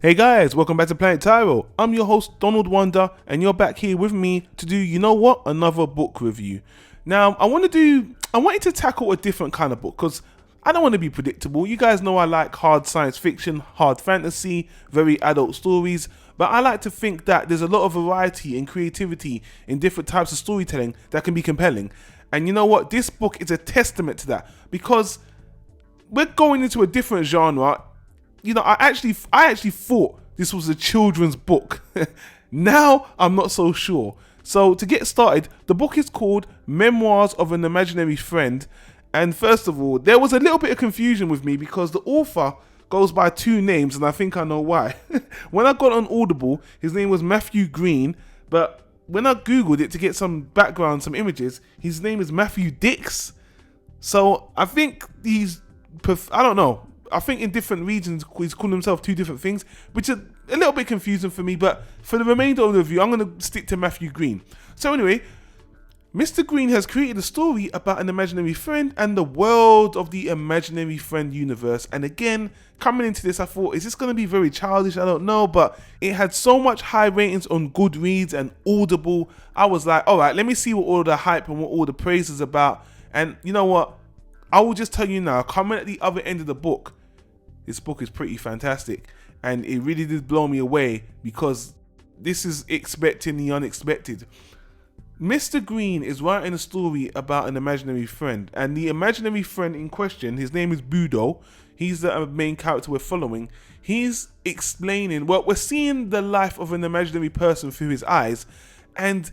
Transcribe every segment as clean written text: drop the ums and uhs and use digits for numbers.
Hey guys, welcome back to Planet Tyro. I'm your host Donald Wonder, and you're back here with me to do, you know what, another book review. Now, I wanted to tackle a different kind of book because I don't want to be predictable. You guys know I like hard science fiction, hard fantasy, very adult stories, but I like to think that there's a lot of variety and creativity in different types of storytelling that can be compelling. And you know what, this book is a testament to that because we're going into a different genre. You know, I actually thought this was a children's book. Now I'm not so sure. So to get started, the book is called Memoirs of an Imaginary Friend. And first of all, there was a little bit of confusion with me because the author goes by two names, and I think I know why. When I got on Audible, his name was Matthew Green, but when I Googled it to get some background, some images, his name is Matthew Dix. So I think I don't know. I think in different regions he's calling himself two different things, which is a little bit confusing for me, but for the remainder of the review, I'm going to stick to Matthew Green. So anyway, Mr. Green has created a story about an imaginary friend and the world of the imaginary friend universe. And again, coming into this, I thought, is this going to be very childish? I don't know, but it had so much high ratings on Goodreads and Audible. I was like, all right, let me see what all the hype and what all the praise is about. And you know what? I will just tell you now, coming at the other end of the book, this book is pretty fantastic, and it really did blow me away because this is expecting the unexpected. Mr. Green is writing a story about an imaginary friend, and the imaginary friend in question, his name is Budo. He's the main character we're following. He's explaining, well, we're seeing the life of an imaginary person through his eyes, and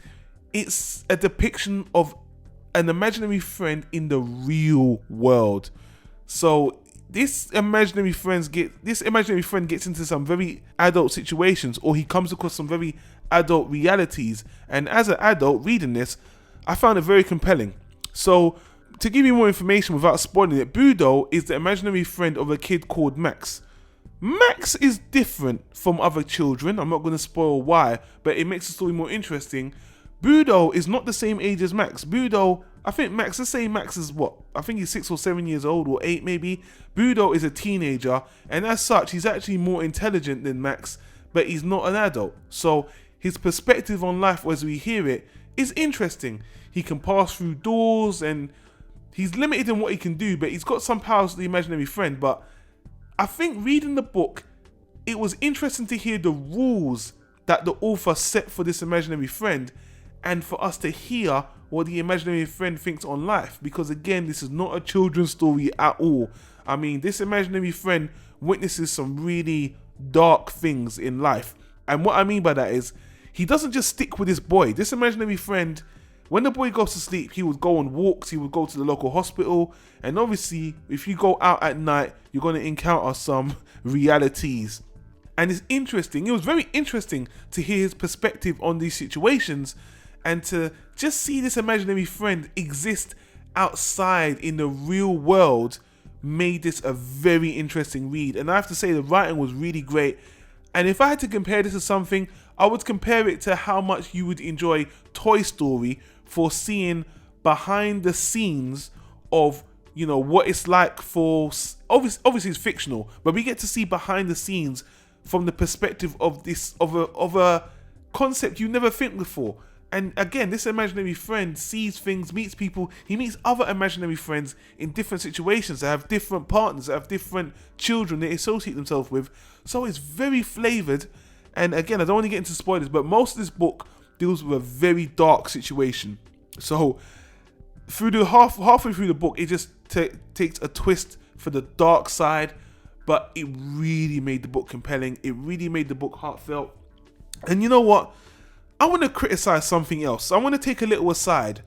it's a depiction of an imaginary friend in the real world. So this imaginary friend gets into some very adult situations, or he comes across some very adult realities. And as an adult reading this, I found it very compelling. So to give you more information without spoiling it, Budo is the imaginary friend of a kid called Max. Max is different from other children. I'm not going to spoil why, but it makes the story more interesting. Budo is not the same age as Max. Budo, I think Max, let's say Max is what? I think he's 6 or 7 years old, or 8 maybe. Budo is a teenager, and as such, he's actually more intelligent than Max, but he's not an adult. So his perspective on life as we hear it is interesting. He can pass through doors, and he's limited in what he can do, but he's got some powers to the imaginary friend. But I think reading the book, it was interesting to hear the rules that the author set for this imaginary friend, and for us to hear what the imaginary friend thinks on life. Because again, this is not a children's story at all. I mean, this imaginary friend witnesses some really dark things in life. And what I mean by that is, he doesn't just stick with this boy. This imaginary friend, when the boy goes to sleep, he would go on walks, he would go to the local hospital. And obviously, if you go out at night, you're going to encounter some realities. And it's interesting. It was very interesting to hear his perspective on these situations, and to just see this imaginary friend exist outside in the real world made this a very interesting read. And I have to say, the writing was really great. And if I had to compare this to something, I would compare it to how much you would enjoy Toy Story for seeing behind the scenes of, you know, what it's like for, obviously it's fictional, but we get to see behind the scenes from the perspective of a concept you never think before. And again, this imaginary friend sees things, meets people. He meets other imaginary friends in different situations that have different partners, that have different children they associate themselves with. So it's very flavored. And again, I don't want to get into spoilers, but most of this book deals with a very dark situation. So through the halfway through the book, it just takes a twist for the dark side, but it really made the book compelling. It really made the book heartfelt. And you know what? I want to criticize something else. I want to take a little aside.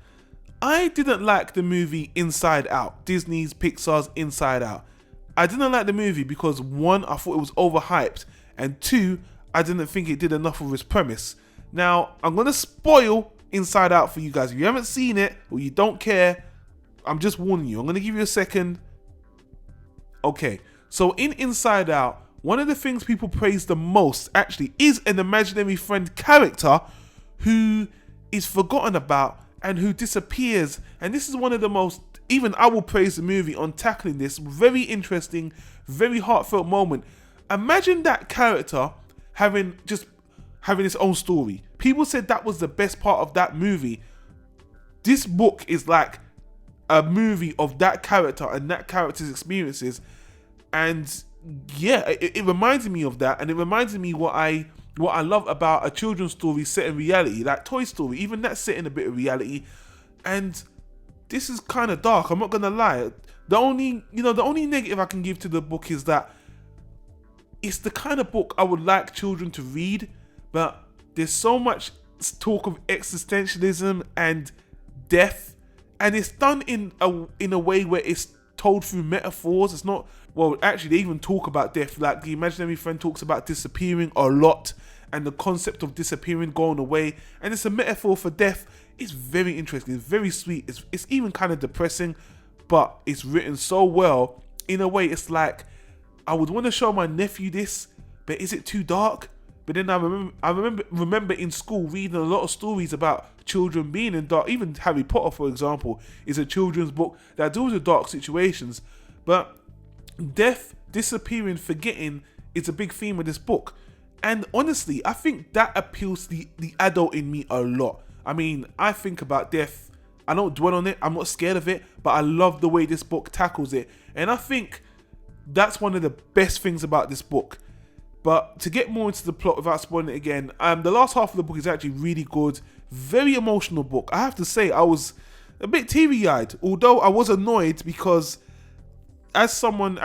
I didn't like the movie Inside Out, Disney's, Pixar's Inside Out. I didn't like the movie because 1, I thought it was overhyped, and 2, I didn't think it did enough of its premise. Now, I'm going to spoil Inside Out for you guys. If you haven't seen it or you don't care, I'm just warning you. I'm going to give you a second. Okay, so in Inside Out, one of the things people praise the most actually is an imaginary friend character who is forgotten about and who disappears. And this is one of the most, even I will praise the movie on tackling this very interesting, very heartfelt moment. Imagine that character having its own story. People said that was the best part of that movie. This book is like a movie of that character and that character's experiences. And yeah, it reminds me of that, and it reminds me what I love about a children's story set in reality, like Toy Story. Even that's set in a bit of reality. And this is kind of dark, I'm not gonna lie. The only negative I can give to the book is that it's the kind of book I would like children to read, but there's so much talk of existentialism and death, and it's done in a way where it's told through metaphors. It's not, well, actually they even talk about death. Like the imaginary friend talks about disappearing a lot, and the concept of disappearing, going away, and it's a metaphor for death. It's very interesting, it's very sweet, it's even kind of depressing, but it's written so well. In a way, it's like, I would want to show my nephew this, but is it too dark? But then I remember in school reading a lot of stories about children being in dark. Even Harry Potter, for example, is a children's book that deals with dark situations. But death, disappearing, forgetting is a big theme of this book. And honestly, I think that appeals to the adult in me a lot. I mean, I think about death. I don't dwell on it. I'm not scared of it. But I love the way this book tackles it. And I think that's one of the best things about this book. But to get more into the plot without spoiling it again, the last half of the book is actually really good. Very emotional book. I have to say, I was a bit teary-eyed, although I was annoyed because as someone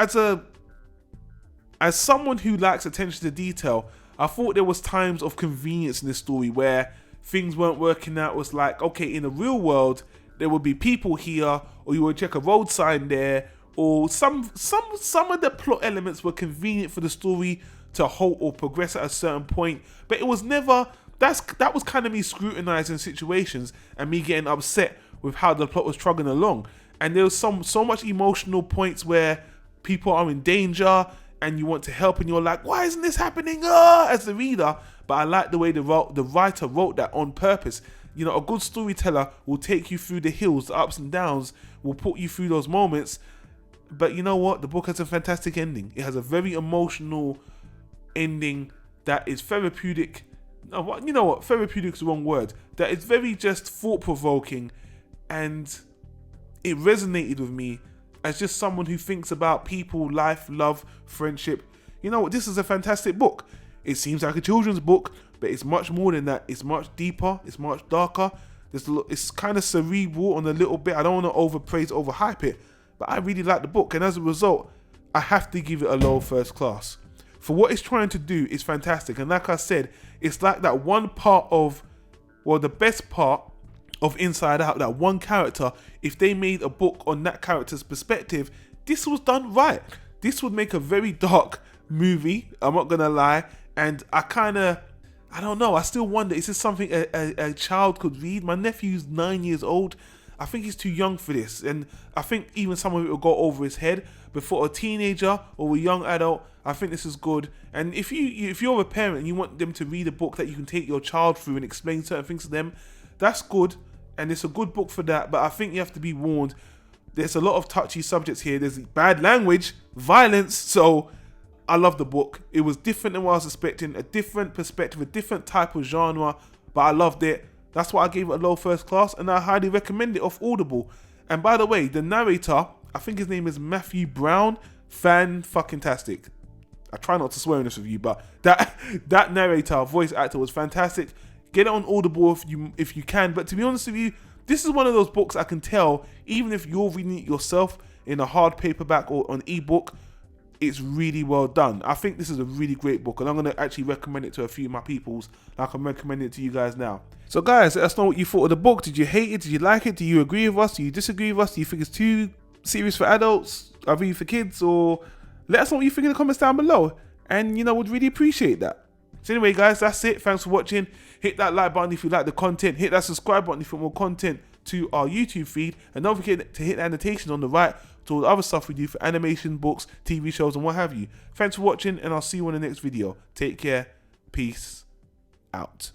who likes attention to detail, I thought there was times of convenience in this story where things weren't working out. It was like, okay, in the real world, there would be people here, or you would check a road sign there, or some of the plot elements were convenient for the story to halt or progress at a certain point, but it was never, that was kind of me scrutinizing situations and me getting upset with how the plot was trudging along. And there was so much emotional points where people are in danger and you want to help and you're like, why isn't this happening, as the reader? But I like the way the writer wrote that on purpose. You know, a good storyteller will take you through the hills, the ups and downs, will put you through those moments. But you know what? The book has a fantastic ending. It has a very emotional ending that is therapeutic. You know what? Therapeutic is the wrong word. That is very just thought-provoking, and it resonated with me as just someone who thinks about people, life, love, friendship. You know what? This is a fantastic book. It seems like a children's book, but it's much more than that. It's much deeper. It's much darker. It's kind of cerebral on a little bit. I don't want to overpraise, overhype it, but I really like the book, and as a result, I have to give it a low first class. For what it's trying to do, is fantastic. And like I said, it's like that one part of, well, the best part of Inside Out, that one character, if they made a book on that character's perspective, this was done right. This would make a very dark movie, I'm not gonna lie. And I don't know, I still wonder, is this something a child could read? My nephew's 9 years old. I think he's too young for this, and I think even some of it will go over his head. But for a teenager or a young adult, I think this is good. And if you're a parent and you want them to read a book that you can take your child through and explain certain things to them, that's good, and it's a good book for that. But I think you have to be warned. There's a lot of touchy subjects here. There's bad language, violence. So I love the book. It was different than what I was expecting, a different perspective, a different type of genre, but I loved it. That's why I gave it a low first class, and I highly recommend it off Audible. And by the way, the narrator, I think his name is Matthew Brown, fan-fucking-tastic. I try not to swear in this review, but that narrator, voice actor, was fantastic. Get it on Audible if you can. But to be honest with you, this is one of those books I can tell, even if you're reading it yourself in a hard paperback or an ebook, it's really well done. I think this is a really great book, and I'm going to actually recommend it to a few of my peoples, like I'm recommending it to you guys now. So guys, let us know what you thought of the book. Did you hate it? Did you like it? Do you agree with us? Do you disagree with us? Do you think it's too serious for adults? Are we for kids? Or let us know what you think in the comments down below, and you know, would really appreciate that. So anyway guys, that's it. Thanks for watching. Hit that like button if you like the content. Hit that subscribe button if you want more content to our YouTube feed, and don't forget to hit the annotation on the right to all the other stuff we do for animation, books, TV shows, and what have you. Thanks for watching, and I'll see you in the next video. Take care. Peace out.